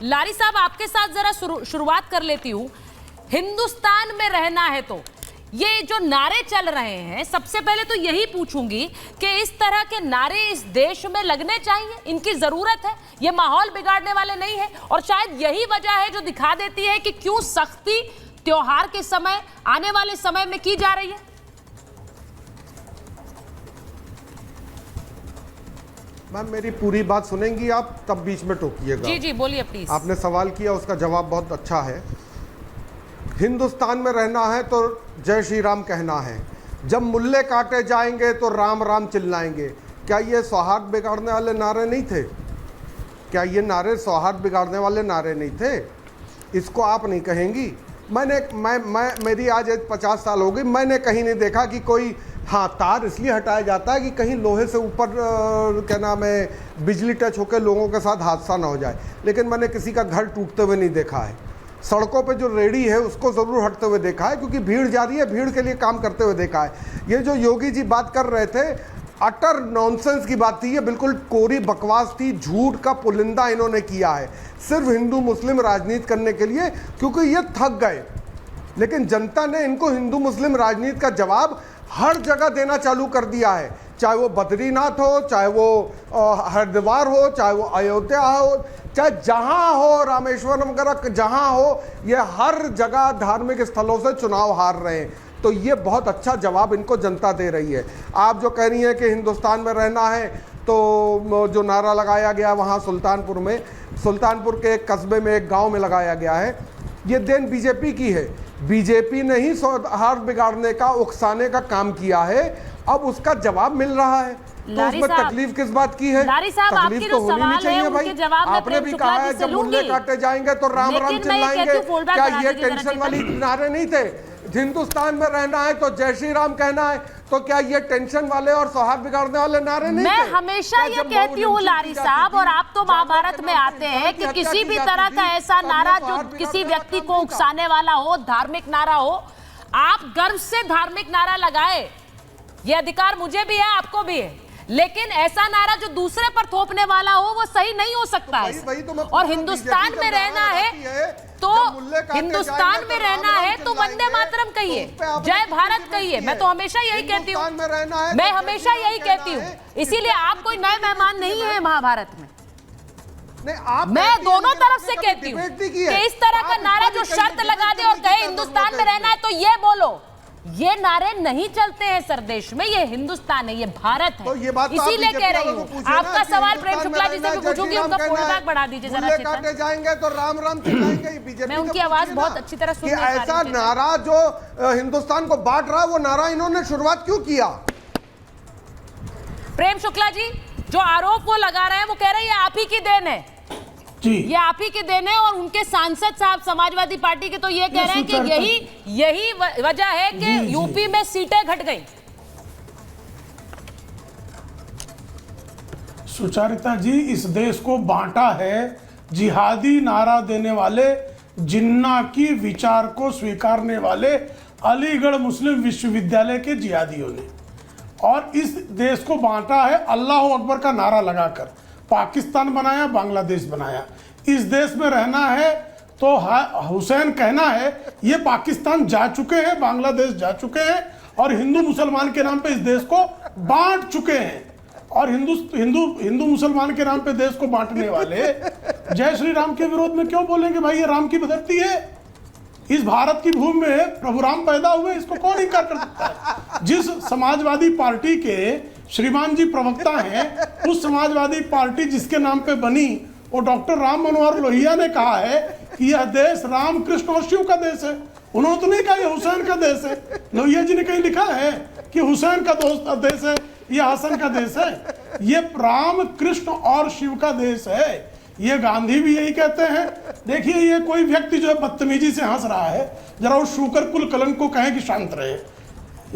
लारी साहब आपके साथ जरा शुरुआत कर लेती हूँ। हिंदुस्तान में रहना है तो ये जो नारे चल रहे हैं, सबसे पहले तो यही पूछूंगी कि इस तरह के नारे इस देश में लगने चाहिए, इनकी जरूरत है, ये माहौल बिगाड़ने वाले नहीं है। और शायद यही वजह है जो दिखा देती है कि क्यों सख्ती त्योहार के समय, आने वाले समय में की जा रही है। मैम मेरी पूरी बात सुनेंगी आप, तब बीच में टोकिएगा। जी जी बोलिए प्लीज। आपने सवाल किया, उसका जवाब बहुत अच्छा है। हिंदुस्तान में रहना है तो जय श्री राम कहना है। जब मुल्ले काटे जाएंगे तो राम राम चिल्लाएंगे। क्या ये सौहार्द बिगाड़ने वाले नारे नहीं थे? क्या ये नारे सौहार्द बिगाड़ने वाले नारे नहीं थे? इसको आप नहीं कहेंगी। मेरी आज 50 साल हो गई, मैंने कहीं नहीं देखा कि कोई, हाँ तार इसलिए हटाया जाता है कि कहीं लोहे से ऊपर क्या नाम है बिजली टच होकर लोगों के साथ हादसा ना हो जाए, लेकिन मैंने किसी का घर टूटते हुए नहीं देखा है। सड़कों पे जो रेडी है उसको ज़रूर हटते हुए देखा है, क्योंकि भीड़ जा रही है, भीड़ के लिए काम करते हुए देखा है। ये जो योगी जी बात कर रहे थे, अटर नॉनसेंस की बात थी, ये बिल्कुल कोरी बकवास थी, झूठ का पुलिंदा इन्होंने किया है सिर्फ हिंदू मुस्लिम राजनीति करने के लिए, क्योंकि ये थक गए। लेकिन जनता ने इनको हिंदू मुस्लिम राजनीति का जवाब हर जगह देना चालू कर दिया है, चाहे वो बद्रीनाथ हो, चाहे वो हरिद्वार हो, चाहे वो अयोध्या हो, चाहे जहां हो, रामेश्वरम वगैरह जहां हो, ये हर जगह धार्मिक स्थलों से चुनाव हार रहे हैं। तो ये बहुत अच्छा जवाब इनको जनता दे रही है। आप जो कह रही हैं कि हिंदुस्तान में रहना है, तो जो नारा लगाया गया वहाँ सुल्तानपुर में, सुल्तानपुर के एक कस्बे में, एक गांव में लगाया गया है, ये देन बीजेपी की है। बीजेपी ने ही सौहार्द बिगाड़ने का, उकसाने का काम किया है, अब उसका जवाब मिल रहा है। तो उसमें तकलीफ किस बात की है? तकलीफ तो होनी नहीं चाहिए भाई। आपने भी कहा है जब मुल्ले काटे जाएंगे तो राम राम चिल्लाएंगे। क्या ये टेंशन वाली नारे नहीं थे? हिंदुस्तान में रहना है तो जय श्री राम कहना है, तो क्या ये टेंशन वाले और सौहार्द बिगाड़ने वाले नारे नहीं थे? मैं हमेशा ये कहती हूँ लारी साहब, और आप तो महाभारत में आते हैं, कि किसी भी तरह का ऐसा नारा जो किसी व्यक्ति को उकसाने वाला हो, धार्मिक नारा हो, आप गर्व से धार्मिक नारा लगाए, ये अधिकार मुझे भी है, आपको भी है। लेकिन ऐसा नारा जो दूसरे पर थोपने वाला हो वो सही नहीं हो सकता है। और हिंदुस्तान में रहना है तो हिंदुस्तान में रहना है तो वंदे मातरम कहिए, जय भारत कहिए। मैं तो हमेशा यही कहती हूँ, मैं हमेशा यही कहती हूँ। इसीलिए आप कोई नए मेहमान नहीं है महाभारत में। मैं दोनों तरफ से कहती हूँ कि इस तरह का नारा जो शर्त लगा दे और कहे हिंदुस्तान में रहना है तो ये बोलो, ये नारे नहीं चलते हैं सर देश में। ये हिंदुस्तान है, ये भारत है, तो इसीलिए कह रही हूँ। आपका सवाल प्रेम शुक्ला जी से भी पूछूंगी, उनका फोल्डबैक बढ़ा दीजिए जरा। काटे जाएंगे तो राम राम चिल्लाएंगे। बीजेपी मैं उनकी आवाज बहुत अच्छी तरह सुन रही हूं। ऐसा नारा जो हिंदुस्तान को बांट रहा है, वो नारा इन्होंने शुरुआत क्यों किया? प्रेम शुक्ला जी जो आरोप वो लगा रहे हैं, वो कह रहे हैं आप ही की देन है जी, ये आप ही की देन है। और उनके सांसद साहब समाजवादी पार्टी के तो ये कह रहे हैं कि यही वजह है कि यूपी में सीटें घट गई। सुचारिता जी, इस देश को बांटा है जिहादी नारा देने वाले, जिन्ना की विचार को स्वीकारने वाले अलीगढ़ मुस्लिम विश्वविद्यालय के जिहादियों ने, और इस देश को बांटा है अल्लाह अकबर का नारा लगाकर। पाकिस्तान बनाया, बांग्लादेश बनाया। इस देश में रहना है तो हुसैन कहना है। ये पाकिस्तान जा चुके हैं, बांग्लादेश जा चुके हैं, और हिंदू मुसलमान के नाम पे इस देश को बांट चुके हैं। और हिंदू मुसलमान के नाम पे देश को बांटने वाले जय श्री राम के विरोध में क्यों बोलेंगे? भाई ये राम की बदरती है। इस भारत की भूमि में प्रभु राम पैदा हुए, इसको कौन इनकार कर सकता है? जिस समाजवादी पार्टी के श्रीमान जी प्रवक्ता हैं, उस समाजवादी पार्टी जिसके नाम पे बनी, वो डॉक्टर राम मनोहर लोहिया ने कहा है कि यह देश राम कृष्ण और शिव का देश है। उन्होंने तो नहीं कहा यह हुसैन का देश है। लोहिया जी ने कहीं लिखा है कि हुसैन का देश है, यह हसन का देश है। ये राम कृष्ण और शिव का देश है। ये गांधी भी यही कहते हैं। देखिए, ये कोई व्यक्ति जो है बदतमीजी से हंस रहा है, जरा उस शूकर कुल कलंक को कहें कि शांत रहे।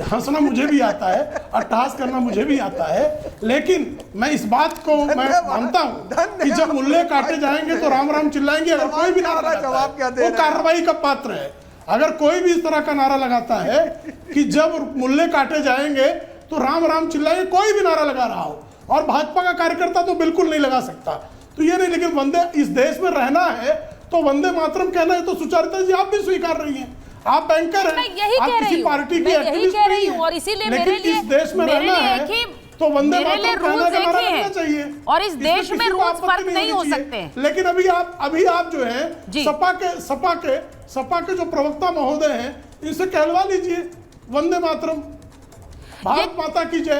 हंसना मुझे भी आता है, अट्टहास करना मुझे भी आता है, लेकिन मैं इस बात को मैं मानता हूं कि जब मुल्ले काटे जाएंगे तो राम राम चिल्लाएंगे। अगर कोई भी नारा लगाता है वो कार्रवाई का पात्र है। अगर कोई भी इस तरह का नारा लगाता है कि जब मुल्ले काटे जाएंगे तो राम राम चिल्लाएंगे, कोई भी नारा लगा रहा हो, और भाजपा का कार्यकर्ता तो बिल्कुल नहीं लगा सकता। तो ये नहीं, लेकिन वंदे इस देश में रहना है तो वंदे मातरम कहना है तो सुचरिता जी आप भी स्वीकार रही हैं, आप बैंकर हैं, मैं यही आप कह रही किसी हूँ, पार्टी की मैं यही एक्टिविस्ट कह नहीं रही हैं। हूँ, और इसीलिए लेकिन मेरे लिए इस देश में रहना है एक ही तो वंदे मेरे लिए मातरम कहना रूल्स का एक नारा ही लगना हैं, चाहिए, और इस इसमें देश में किसी को रूल्स आपत्ति फर्क नहीं हो होनी चाहिए। सकते हैं। लेकिन अभी आप जो है जी। सपा के जो प्रवक्ता महोदय हैं, इनसे कहलवा लीजिए वंदे मातरम, भारत माता की जय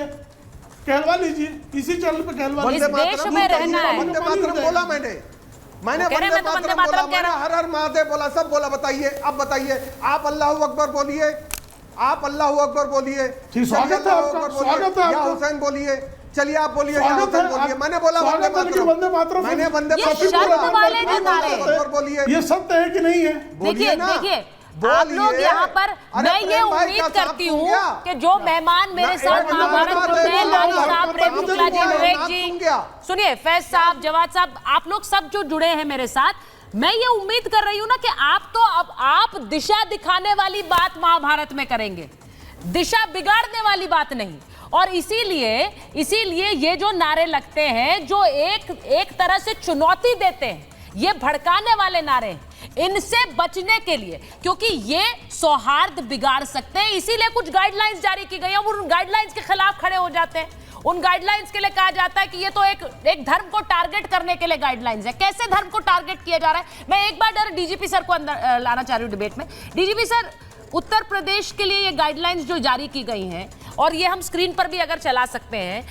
कहलवा लीजिए, इसी चैनल पे कहलवा इस लीजिए। देश में रहना है। वंदे मातरम बोला मैंने कह रहे वंदे मैं तो वंदे मातरम बोला, मातरम कह मैंने रहा हर हर महादेव बोला, सब बोला। बताइए, अब बताइए, आप अल्लाह अकबर बोलिए, आप अल्लाह अकबर बोलिए, जी, स्वागत है अल्लाहू आपका, अकबर बोलिए, स्वागत है या आपका। हुसैन बोलिए, चलिए आप बोलिए, या स्वागत हुसैन है, बोलिए। आप- मैंने बोला स्वागत वंदे है, लेकिन वंदे मातरम मैंने वंदे ये मातरम शर्त बोला, वाले जो अल्लाहू नारे हैं। अकबर बोलिए। ये सत्य है कि नहीं है? देखिए ना, देखिए आप बोलिए। लोग यहाँ पर, अरे मैं ये प्रेम भाई उम्मीद का करती साथ हूँ सुन गया। कि जो मेहमान मेरे साथ एक महाभारत बात ग्रुप है, में, लारी महाभारत साहब, प्रेम ग्रुप शुक्ला जी, में विवेक नाम जी, सुन गया। सुनिए, फैज साहब, जवाद साहब, आप लोग सब जो जुड़े हैं मेरे साथ, मैं ये उम्मीद कर रही हूँ ना कि आप तो अब आप दिशा दिखाने वाली बात महाभारत में करेंगे, दिशा बिगाड़ने वाली बात नहीं। और इसीलिए ये जो नारे लगते हैं, जो एक तरह से चुनौती देते हैं, ये भड़काने वाले नारे हैं, इनसे बचने के लिए, क्योंकि ये सौहार्द बिगाड़ सकते हैं, इसीलिए कुछ गाइडलाइंस जारी की गई हैं। उन गाइडलाइंस के खिलाफ खड़े हो जाते हैं। उन गाइडलाइंस के लिए कहा जाता है कि ये तो एक धर्म को टारगेट करने के लिए गाइडलाइंस है। कैसे धर्म को टारगेट किया जा रहा है? मैं एक बार डीजीपी सर को अंदर लाना चाह रही हूँ डिबेट में। डीजीपी सर, उत्तर प्रदेश के लिए ये गाइडलाइंस जो जारी की गई हैं, और ये हम स्क्रीन पर भी अगर चला सकते हैं,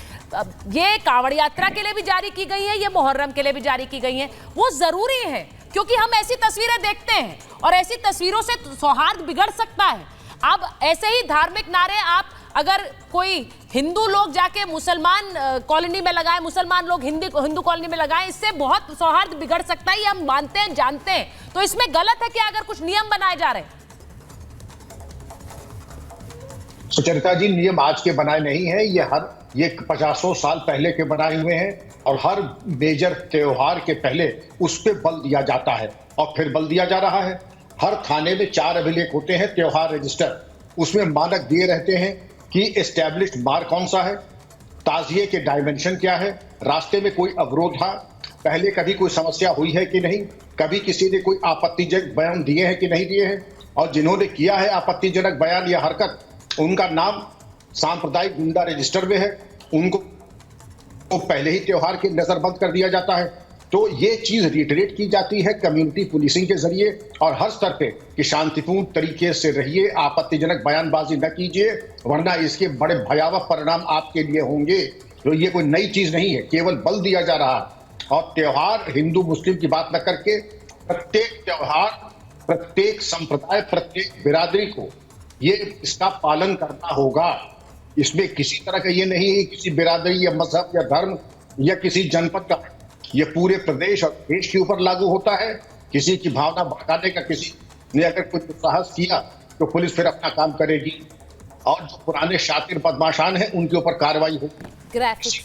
ये कांवड़ यात्रा के लिए भी जारी की गई है, ये मुहर्रम के लिए भी जारी की गई है, वो जरूरी है क्योंकि हम ऐसी तस्वीरें देखते हैं और ऐसी तस्वीरों से सौहार्द बिगड़ सकता है। अब ऐसे ही धार्मिक नारे आप अगर कोई हिंदू लोग जाके मुसलमान कॉलोनी में लगाए, मुसलमान लोग हिंदू कॉलोनी में लगाए, इससे बहुत सौहार्द बिगड़ सकता है, ये हम मानते हैं, जानते हैं। तो इसमें गलत है कि अगर कुछ नियम बनाए जा रहे हैं? सुचरिता जी, नियम आज के बनाए नहीं है, ये 50 साल पहले के बनाए हुए हैं, और हर मेजर त्योहार के पहले उस पे बल दिया जाता है और फिर बल दिया जा रहा है। हर थाने में 4 अभिलेख होते हैं, त्योहार रजिस्टर, उसमें मानक दिए रहते हैं कि एस्टैब्लिश्ड मार्क कौन सा है, ताजिए के डायमेंशन क्या है, रास्ते में कोई अवरोध है, पहले कभी कोई समस्या हुई है कि नहीं, कभी किसी ने कोई आपत्तिजनक बयान दिए हैं कि नहीं दिए हैं, और जिन्होंने किया है आपत्तिजनक बयान या हरकत, उनका नाम सांप्रदायिक गुंडा रजिस्टर में है, उनको पहले ही त्योहार के नजरबंद कर दिया जाता है। तो ये चीज रिटरेट की जाती है कम्युनिटी पुलिसिंग के जरिए, और हर स्तर पे कि शांतिपूर्ण तरीके से रहिए, आपत्तिजनक बयानबाजी न कीजिए, वरना इसके बड़े भयावह परिणाम आपके लिए होंगे। तो ये कोई नई चीज नहीं है, केवल बल दिया जा रहा है। और त्योहार हिंदू मुस्लिम की बात न करके प्रत्येक त्योहार, प्रत्येक संप्रदाय, प्रत्येक बिरादरी को ये इसका पालन करना होगा। इसमें किसी तरह का ये नहीं है किसी बिरादरी या मजहब या धर्म या किसी जनपद का, ये पूरे प्रदेश और देश के ऊपर लागू होता है। किसी की भावना भड़काने का किसी ने अगर कुछ साहस किया तो पुलिस फिर अपना काम करेगी, और जो पुराने शातिर बदमाशान हैं उनके ऊपर कार्रवाई होगी। ग्राफिक्स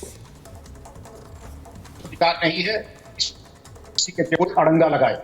अधिकार नहीं है किसी के कोई अड़ंगा लगाए।